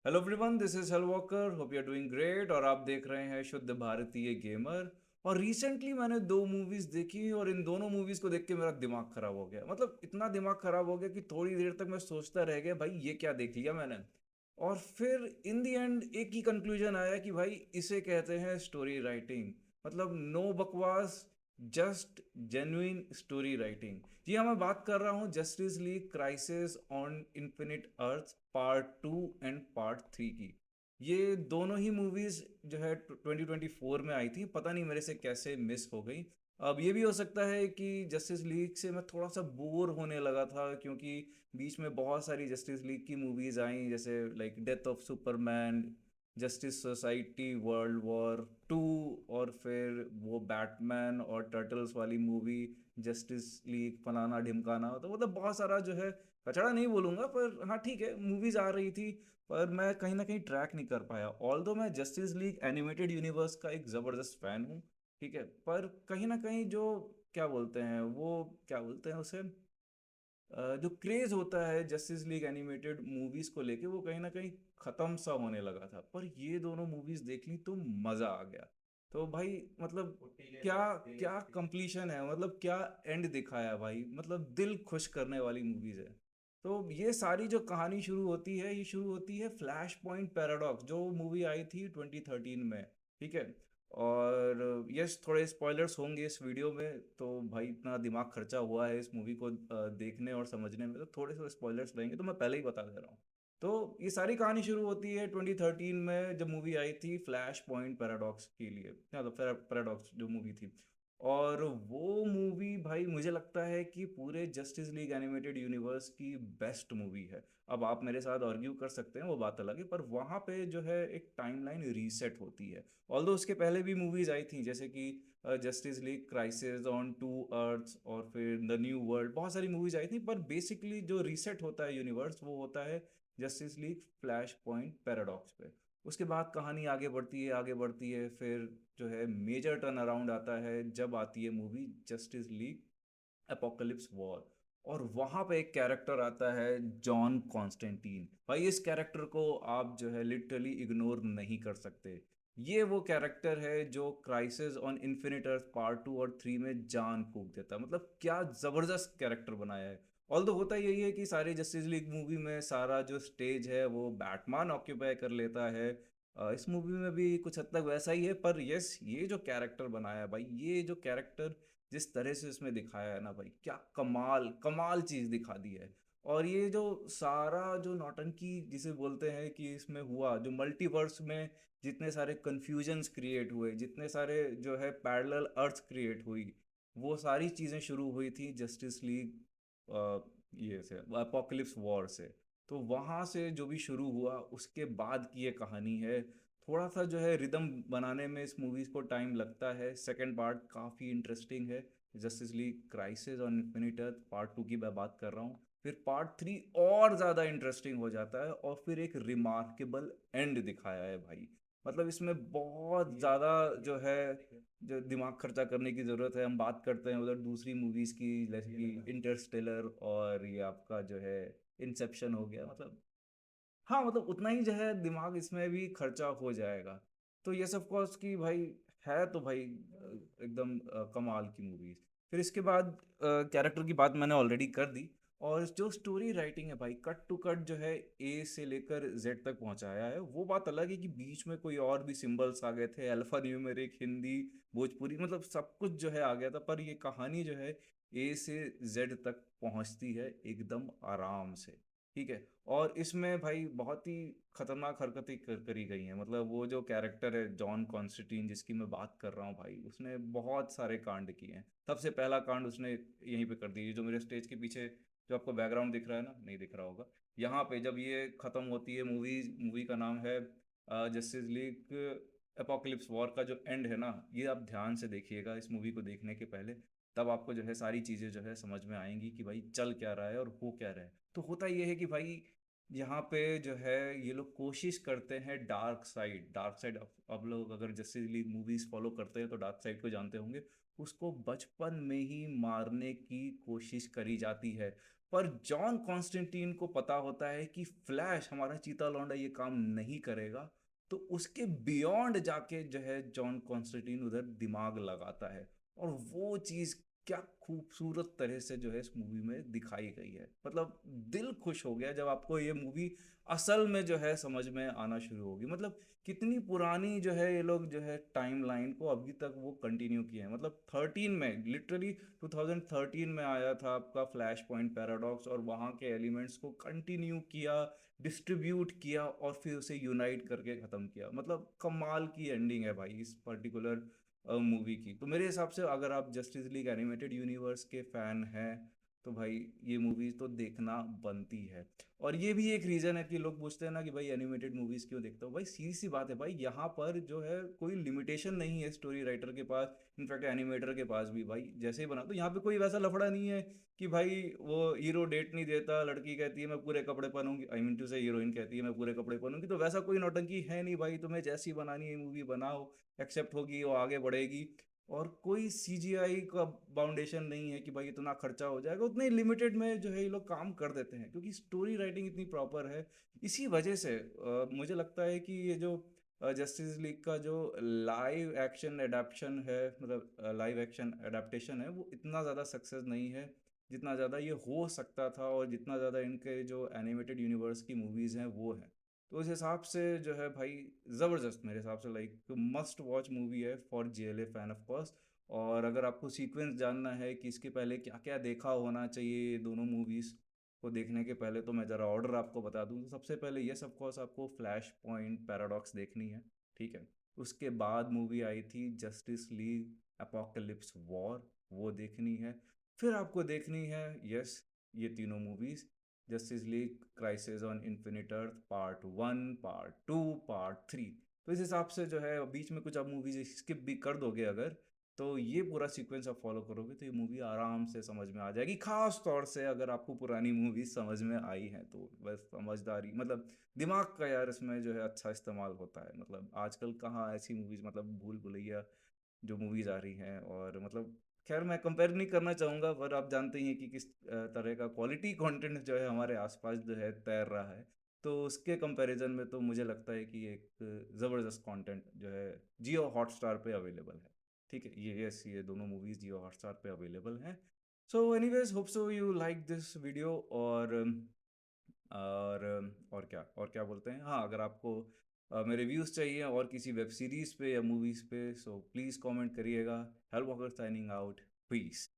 Hello everyone, this is Hal Walker. Hope you are doing great. और आप देख रहे हैं शुद्ध भारतीय गेमर। और रिसेंटली मैंने दो मूवीज देखी और इन दोनों मूवीज को देख के मेरा दिमाग खराब हो गया। मतलब इतना दिमाग खराब हो गया कि थोड़ी देर तक मैं सोचता रह गया, भाई ये क्या देख लिया मैंने। और फिर इन दी एंड एक ही कंक्लूजन आया कि भाई इसे कहते हैं स्टोरी राइटिंग। मतलब नो बकवास, जस्ट जेन्युइन स्टोरी राइटिंग। जी हाँ, मैं बात कर रहा हूँ justice League Crisis on infinite earth part 2 and part 3 की। ये दोनों ही मूवीज जो है 2024 में आई थी। पता नहीं मेरे से कैसे मिस हो गई। अब ये भी हो सकता है कि जस्टिस लीग से मैं थोड़ा सा बोर होने लगा था, क्योंकि बीच में बहुत सारी जस्टिस लीग की मूवीज आई, जैसे like death of Superman, justice society world war 2, और फिर वो बैटमैन और टर्टल्स वाली मूवी जस्टिस लीग फलाना ढिमकाना। तो मतलब बहुत सारा जो है कचड़ा नहीं बोलूंगा, पर हाँ ठीक है, मूवीज आ रही थी। पर मैं कहीं ना कहीं ट्रैक नहीं कर पाया। ऑल्दो मैं जस्टिस लीग एनिमेटेड यूनिवर्स का एक ज़बरदस्त फ़ैन हूँ, ठीक है, पर कहीं ना कहीं जो क्या बोलते हैं वो, क्या बोलते हैं उसे, जो क्रेज होता है जस्टिस लीग एनिमेटेड मूवीज को लेके, वो कहीं ना कहीं खत्म सा होने लगा था। पर ये दोनों मूवीज देख ली तो मजा आ गया। तो भाई मतलब क्या क्या कंप्लीशन है, मतलब क्या एंड दिखाया भाई, मतलब दिल खुश करने वाली मूवीज है। तो ये सारी जो कहानी शुरू होती है, ये शुरू होती है फ्लैश पॉइंट पैराडॉक्स, जो मूवी आई थी 2013 में, ठीक है। और यस, थोड़े स्पॉयलर्स होंगे इस वीडियो में, तो भाई इतना दिमाग खर्चा हुआ है इस मूवी को देखने और समझने में, तो थोड़े से स्पॉयलर्स रहेंगे, तो मैं पहले ही बता दे रहा हूँ। तो ये सारी कहानी शुरू होती है 2013 में, जब मूवी आई थी फ्लैश पॉइंट पैराडॉक्स के लिए, पैराडॉक्स जो मूवी थी। और वो मूवी भाई मुझे लगता है कि पूरे जस्टिस लीग एनिमेटेड यूनिवर्स की बेस्ट मूवी है। अब आप मेरे साथ आर्ग्यू कर सकते हैं, वो बात अलग है, पर वहाँ पे जो है एक टाइमलाइन रीसेट होती है। ऑल्दो उसके पहले भी मूवीज आई थी, जैसे कि Justice League Crisis on Two Earths और फिर द न्यू वर्ल्ड, बहुत सारी मूवीज आई थी। पर बेसिकली जो रीसेट होता है यूनिवर्स, वो होता है justice league flash point paradox पे। उसके बाद कहानी आगे बढ़ती है, आगे बढ़ती है, फिर जो है मेजर टर्न अराउंड आता है जब आती है movie justice league apocalypse war. और वहां पे एक कैरेक्टर आता है, जॉन कॉन्स्टेंटीन। भाई इस कैरेक्टर को आप जो है लिटरली इग्नोर नहीं कर सकते। ये वो कैरेक्टर है जो crisis on infinite earth part 2 और 3 में जान फूंक देता है। मतलब क्या जबरदस्त कैरेक्टर बनाया है। ऑल्दो होता यही है कि सारी जस्टिस लीग मूवी में सारा जो स्टेज है वो बैटमैन ऑक्यूपाई कर लेता है। इस मूवी में भी कुछ हद तक वैसा ही है, पर यस, ये जो कैरेक्टर बनाया है भाई, ये जो कैरेक्टर जिस तरह से इसमें दिखाया है ना भाई, क्या कमाल कमाल चीज दिखा दी है। और ये जो सारा जो नौटंकी जिसे बोलते हैं कि इसमें हुआ, जो मल्टीवर्स में जितने सारे कंफ्यूजन्स क्रिएट हुए, जितने सारे जो है पैरेलल अर्थ क्रिएट हुई, वो सारी चीज़ें शुरू हुई थी जस्टिस लीग ये से अपोकलिप्स वॉर से। तो वहाँ से जो भी शुरू हुआ उसके बाद की ये कहानी है। थोड़ा सा जो है रिदम बनाने में इस मूवीज को टाइम लगता है। सेकंड पार्ट काफ़ी इंटरेस्टिंग है, justice League Crisis on infinite earth part 2 की मैं बात कर रहा हूँ। फिर पार्ट 3 और ज़्यादा इंटरेस्टिंग हो जाता है, और फिर एक रिमार्केबल एंड दिखाया है भाई। मतलब इसमें बहुत ज़्यादा जो है, जो दिमाग खर्चा करने की ज़रूरत है। हम बात करते हैं उधर दूसरी मूवीज़ की, जैसे कि इंटरस्टेलर, और ये आपका जो है इंसेप्शन हो गया। मतलब हाँ, मतलब उतना ही जो है दिमाग इसमें भी खर्चा हो जाएगा। तो ये सब कॉस की भाई है, तो भाई एकदम कमाल की मूवीज। फिर इसके बाद कैरेक्टर की बात मैंने ऑलरेडी कर दी। और जो स्टोरी राइटिंग है भाई, कट टू कट जो है ए से लेकर जेड तक पहुंचाया है। वो बात अलग है कि बीच में कोई और भी सिंबल्स आ गए थे, अल्फा न्यूमेरिक, हिंदी, भोजपुरी, मतलब सब कुछ जो है आ गया था। पर ये कहानी जो है ए से जेड तक पहुंचती है एकदम आराम से, ठीक है। और इसमें भाई बहुत ही खतरनाक हरकतें करी गई हैं। मतलब वो जो कैरेक्टर है जॉन कॉन्स्टेंटीन, जिसकी मैं बात कर रहा हूँ भाई, उसने बहुत सारे कांड किए हैं। सबसे पहला कांड उसने यहीं पे कर दिया, जो मेरे स्टेज के पीछे जो आपको बैकग्राउंड दिख रहा है ना, नहीं दिख रहा होगा, यहाँ पे जब ये खत्म होती है मूवी, मूवी का नाम है जस्टिस लीग एपोकलिप्स वॉर का जो एंड है ना, ये आप ध्यान से देखिएगा इस मूवी को देखने के पहले। तब आपको जो है सारी चीज़ें जो है समझ में आएंगी कि भाई चल क्या रहा है और हो क्या रहा है। तो होता ये है कि भाई यहाँ पे जो है ये लोग कोशिश करते हैं डार्क साइड अब लोग अगर जस्टिस लीग मूवीज फॉलो करते हैं तो डार्क साइड को जानते होंगे। उसको बचपन में ही मारने की कोशिश करी जाती है। पर जॉन कॉन्स्टेंटीन को पता होता है कि फ्लैश हमारा चीता लौंडा ये काम नहीं करेगा, तो उसके बियॉन्ड जाके जो है जॉन कॉन्स्टेंटीन उधर दिमाग लगाता है। और वो चीज़ क्या खूबसूरत तरह से जो है इस मूवी में दिखाई गई है। मतलब दिल खुश हो गया जब आपको ये मूवी असल में जो है समझ में आना शुरू होगी। मतलब कितनी पुरानी जो है ये लोग जो है टाइमलाइन को अभी तक वो कंटिन्यू किए हैं। मतलब 13 में लिटरली 2013 में आया था आपका फ्लैश पॉइंट पैराडॉक्स, और वहाँ के एलिमेंट्स को कंटिन्यू किया, डिस्ट्रीब्यूट किया और फिर उसे यूनाइट करके ख़त्म किया। मतलब कमाल की एंडिंग है भाई इस पर्टिकुलर मूवी की। तो मेरे हिसाब से अगर आप जस्टिस लीग एनिमेटेड यूनिवर्स के फ़ैन हैं तो भाई ये मूवी तो देखना बनती है। और ये भी एक रीज़न है कि लोग पूछते हैं ना कि भाई एनिमेटेड मूवीज़ क्यों देखते हो। भाई सीधी सी बात है भाई, यहाँ पर जो है कोई लिमिटेशन नहीं है स्टोरी राइटर के पास, इनफैक्ट एनिमेटर के पास भी। भाई जैसे ही बना तो यहाँ पे कोई वैसा लफड़ा नहीं है कि भाई वो हीरो डेट नहीं देता, लड़की कहती है मैं पूरे कपड़े पहनूंगी, आई मीन टू से हीरोइन कहती है मैं पूरे कपड़े पहनूंगी, तो वैसा कोई नौटंकी है नहीं भाई। तुम्हें जैसी बनानी है मूवी बनाओ, एक्सेप्ट होगी, वो आगे बढ़ेगी। और कोई सीजीआई का बाउंडेशन नहीं है कि भाई इतना खर्चा हो जाएगा, उतने लिमिटेड में जो है ये लोग काम कर देते हैं क्योंकि स्टोरी राइटिंग इतनी प्रॉपर है। इसी वजह से मुझे लगता है कि ये जो जस्टिस लीग का जो लाइव एक्शन एडाप्शन है, मतलब लाइव एक्शन एडाप्टेशन है, वो इतना ज़्यादा सक्सेस नहीं है जितना ज़्यादा ये हो सकता था और जितना ज़्यादा इनके जो एनिमेटेड यूनिवर्स की मूवीज़ हैं वो हैं। तो उस हिसाब से जो है भाई ज़बरदस्त, मेरे हिसाब से लाइक मस्ट वॉच मूवी है फॉर जेएलए फैन ऑफ कोर्स। और अगर आपको सीक्वेंस जानना है कि इसके पहले क्या क्या देखा होना चाहिए ये दोनों मूवीज़ को देखने के पहले, तो मैं ज़रा ऑर्डर आपको बता दूं। तो सबसे पहले ये सब कोर्स आपको फ्लैश पॉइंट पैराडॉक्स देखनी है, ठीक है। उसके बाद मूवी आई थी जस्टिस लीग अपोकलिप्स वॉर, वो देखनी है। फिर आपको देखनी है यस ये तीनों movies, justice League Crisis on infinite earth part 1, part 2, part 3। तो इस हिसाब से जो है बीच में कुछ आप मूवीज स्किप भी कर दोगे अगर, तो ये पूरा सीक्वेंस आप फॉलो करोगे तो ये मूवी आराम से समझ में आ जाएगी। खास तौर से अगर आपको पुरानी मूवी समझ में आई है तो बस समझदारी मतलब दिमाग का यार इसमें जो है अच्छा इस्तेमाल होता है। मतलब आजकल कहाँ ऐसी मूवीज, मतलब भूल भुलैया जो मूवीज आ रही हैं, और मतलब खैर मैं कंपेयर नहीं करना चाहूँगा, पर आप जानते ही हैं कि किस तरह का क्वालिटी कंटेंट जो है हमारे आसपास जो है तैर रहा है। तो उसके कंपैरिजन में तो मुझे लगता है कि एक ज़बरदस्त कंटेंट जो है जियो हॉटस्टार पे अवेलेबल है। ठीक है, ये यस ये दोनों मूवीज़ जियो हॉटस्टार पे अवेलेबल हैं। So anyways hope so you like this video. और क्या बोलते हैं, हाँ अगर आपको मेरे व्यूज़ चाहिए और किसी वेब सीरीज़ पे या मूवीज़ पे, सो प्लीज़ कमेंट करिएगा। Hal Walker signing out, piece.